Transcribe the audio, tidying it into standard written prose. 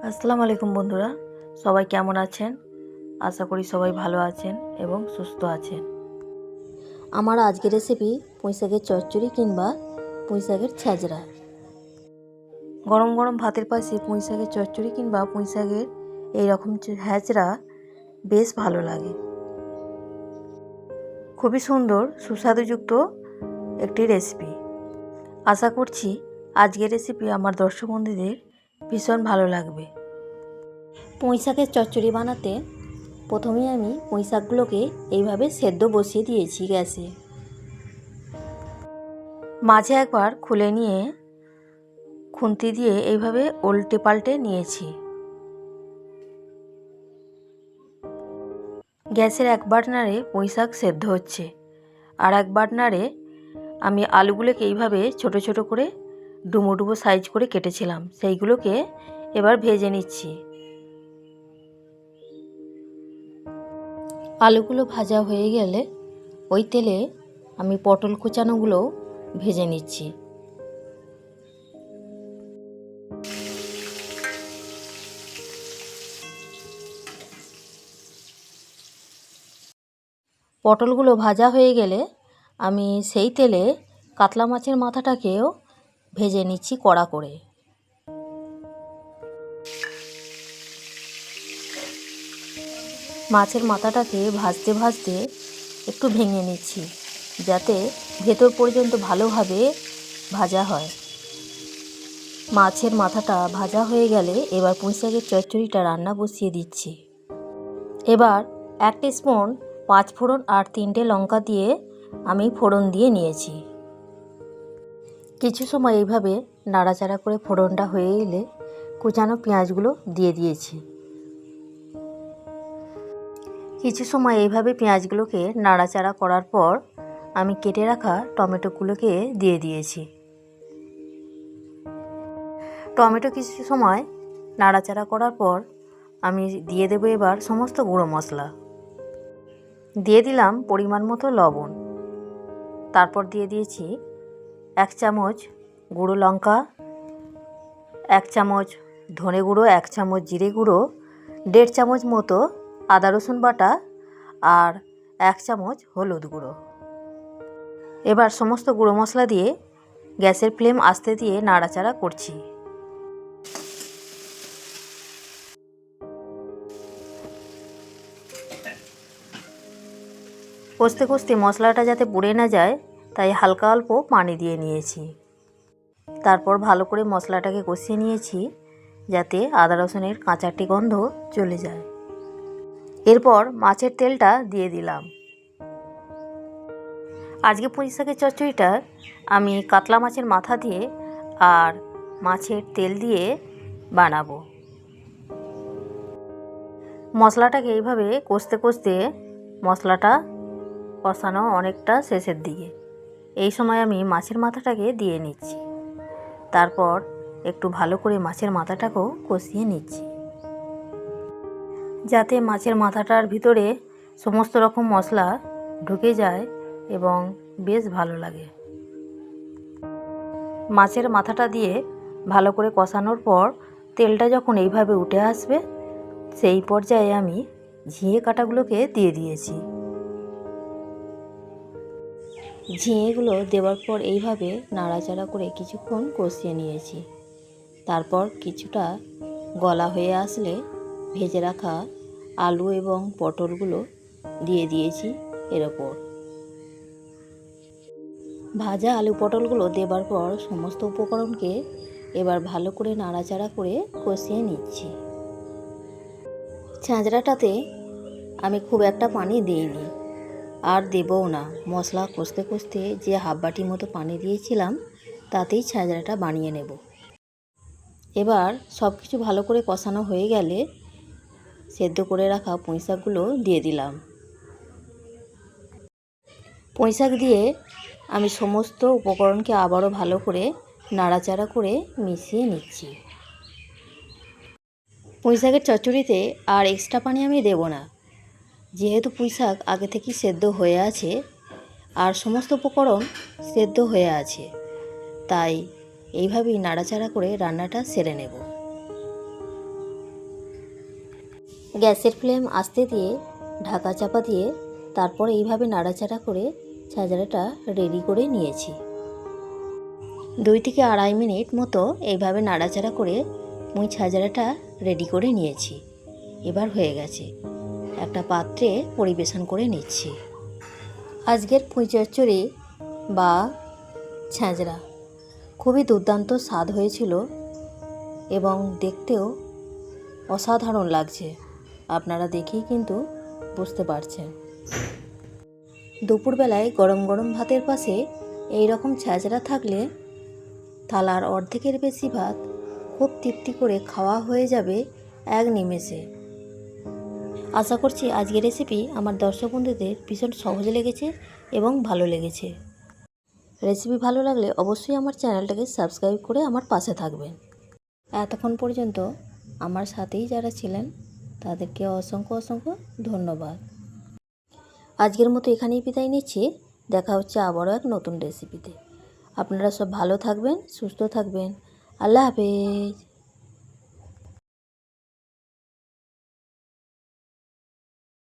আসসালামু আলাইকুম বন্ধুরা, সবাই কেমন আছেন? আশা করি সবাই ভালো আছেন এবং সুস্থ আছেন। আমার আজকের রেসিপি পুঁইশাকের চচ্চড়ি কিংবা পুঁইশাকের ছ্যাঁচড়া। গরম গরম ভাতের পাশে পুঁইশাকের চচ্চড়ি কিংবা পুঁইশাকের এইরকম ছ্যাঁচড়া বেশ ভালো লাগে। খুবই সুন্দর সুস্বাদুযুক্ত একটি রেসিপি। আশা করছি আজকের রেসিপি আমার দর্শক বন্ধুদের ভীষণ ভালো লাগবে। পুঁইশাকের চচ্চড়ি বানাতে প্রথমেই আমি পুঁইশাকগুলোকে এইভাবে সেদ্ধ বসিয়ে দিয়েছি গ্যাসে। মাঝে একবার খুলে নিয়ে খুন্তি দিয়ে এইভাবে উল্টে পাল্টে নিয়েছি। গ্যাসের এক বাটনারে পুঁইশাক সেদ্ধ হচ্ছে, আর এক বাটনারে আমি আলুগুলোকে এইভাবে ছোট ছোট করে ডুমো ডুমো সাইজ করে কেটেছিলাম, সেইগুলোকে এবার ভেজে নিচ্ছি। আলুগুলো ভাজা হয়ে গেলে ওই তেলে আমি পটল কুচানোগুলো ভেজে নিচ্ছি। পটলগুলো ভাজা হয়ে গেলে আমি সেই তেলে কাতলা মাছের মাথাটাকেও ভেজে নিচ্ছি কড়া করে। মাছের মাথাটাকে ভাজতে ভাজতে একটু ভেঙে নিচ্ছি, যাতে ভেতর পর্যন্ত ভালোভাবে ভাজা হয়। মাছের মাথাটা ভাজা হয়ে গেলে এবার পুঁইশাকের চচ্চড়িটা রান্না বসিয়ে দিচ্ছি। এবার 1 টিস্পুন 5 ফোড়ন আর 3টে লঙ্কা দিয়ে আমি ফোড়ন দিয়ে নিয়েছি। কিছু সময় এইভাবে নাড়াচাড়া করে ফোড়নটা হয়ে এলে কুচানো পেঁয়াজগুলো দিয়ে দিয়েছি। কিছু সময় এইভাবে পেঁয়াজগুলোকে নাড়াচাড়া করার পর আমি কেটে রাখা টমেটোগুলোকে দিয়ে দিয়েছি। টমেটো কিছু সময় নাড়াচাড়া করার পর আমি দিয়ে দেবো এবার সমস্ত গুঁড়ো মশলা। দিয়ে দিলাম পরিমাণ মতো লবণ, তারপর দিয়ে দিয়েছি 1 চামচ গুঁড়ো লঙ্কা, 1 চামচ ধনে গুঁড়ো, 1 চামচ জিরে গুঁড়ো, 1.5 চামচ মতো আদা রসুন বাটা আর 1 চামচ হলুদ গুঁড়ো। এবার সমস্ত গুঁড়ো মশলা দিয়ে গ্যাসের ফ্লেম আস্তে দিয়ে নাড়াচাড়া করছি। কষতে কষতে মশলাটা যাতে পুড়ে না যায় তাই হালকা অল্প পানি দিয়ে নিয়েছি। তারপর ভালো করে মশলাটাকে কষিয়ে নিয়েছি যাতে আদা রসুনের কাঁচাটি গন্ধ চলে যায়। এরপর মাছের তেলটা দিয়ে দিলাম। আজকে পুঁইশাকের চচ্চড়িটা আমি কাতলা মাছের মাথা দিয়ে আর মাছের তেল দিয়ে বানাবো। মশলাটাকে এইভাবে কষতে কষতে মশলাটা কষানো অনেকটা শেষের দিকে। এই সময় আমি মাছের মাথাটাকে দিয়ে নিচ্ছি। তারপর একটু ভালো করে মাছের মাথাটাকেও কষিয়ে নিচ্ছি, যাতে মাছের মাথাটার ভিতরে সমস্ত রকম মশলা ঢুকে যায় এবং বেশ ভালো লাগে। মাছের মাথাটা দিয়ে ভালো করে কষানোর পর তেলটা যখন এইভাবে উঠে আসবে সেই পর্যায়ে আমি ঝিঙে কাটাগুলোকে দিয়ে দিয়েছি। ঝিঙেগুলো দেওয়ার পর এইভাবে নাড়াচাড়া করে কিছুক্ষণ কষিয়ে নিয়েছি। তারপর কিছুটা গলা হয়ে আসলে ভেজে রাখা আলু এবং পটলগুলো দিয়ে দিয়েছি এর ওপর। ভাজা আলু পটলগুলো দেবার পর সমস্ত উপকরণকে এবার ভালো করে নাড়াচাড়া করে কষিয়ে নিচ্ছি। ছ্যাঁচড়াটাতে আমি খুব একটা পানি দিইনি আর দেবও না। মশলা কষতে কষতে যে হাফ বাটি মতো পানি দিয়েছিলাম তাতেই ছ্যাঁচড়াটা বানিয়ে নেব। এবার সব কিছু ভালো করে কষানো হয়ে গেলে সেদ্ধ করে রাখা পুঁইশাকগুলো দিয়ে দিলাম। পুঁইশাক দিয়ে আমি সমস্ত উপকরণকে আবারও ভালো করে নাড়াচাড়া করে মিশিয়ে নিচ্ছি। পুঁইশাকের চচ্চড়িতে আর এক্সট্রা পানি আমি দেব না, যেহেতু পুঁইশাক আগে থেকেই সেদ্ধ হয়ে আছে আর সমস্ত উপকরণ সেদ্ধ হয়ে আছে, তাই এইভাবেই নাড়াচাড়া করে রান্নাটা সেরে নেব। গ্যাসের ফ্লেম আস্তে দিয়ে ঢাকা চাপা দিয়ে তারপর এইভাবে নাড়াচাড়া করে ছাজরাটা রেডি করে নিয়েছি। 2 থেকে আড়াই মিনিট মতো এইভাবে নাড়াচাড়া করে মুই ছাজরাটা রেডি করে নিয়েছি। এবার হয়ে গেছে, একটা পাত্রে পরিবেশন করে নিচ্ছি। আজকের পুঁই চচ্চড়ি বা ছাঁচড়া খুবই দুর্দান্ত স্বাদ হয়েছিল এবং দেখতেও অসাধারণ লাগছে, আপনারা দেখেই কিন্তু বুঝতে পারছেন। দুপুরবেলায় গরম গরম ভাতের পাশে এই রকম ছাঁচড়া থাকলে থালার অর্ধেকের বেশি ভাত খুব তৃপ্তি করে খাওয়া হয়ে যাবে এক নিমেষে। আশা করছি আজকের রেসিপি আমার দর্শক বন্ধুদের ভীষণ সহজ লেগেছে এবং ভালো লেগেছে। রেসিপি ভালো লাগলে অবশ্যই আমার চ্যানেলটাকে সাবস্ক্রাইব করে আমার পাশে থাকবেন। এতক্ষণ পর্যন্ত আমার সাথেই যারা ছিলেন তাদেরকে অসংখ্য অসংখ্য ধন্যবাদ। আজকের মতো এখানেই বিদায় নিচ্ছি। দেখা হচ্ছে আবারও এক নতুন রেসিপিতে। আপনারা সব ভালো থাকবেন, সুস্থ থাকবেন। আল্লাহ হাফেজ।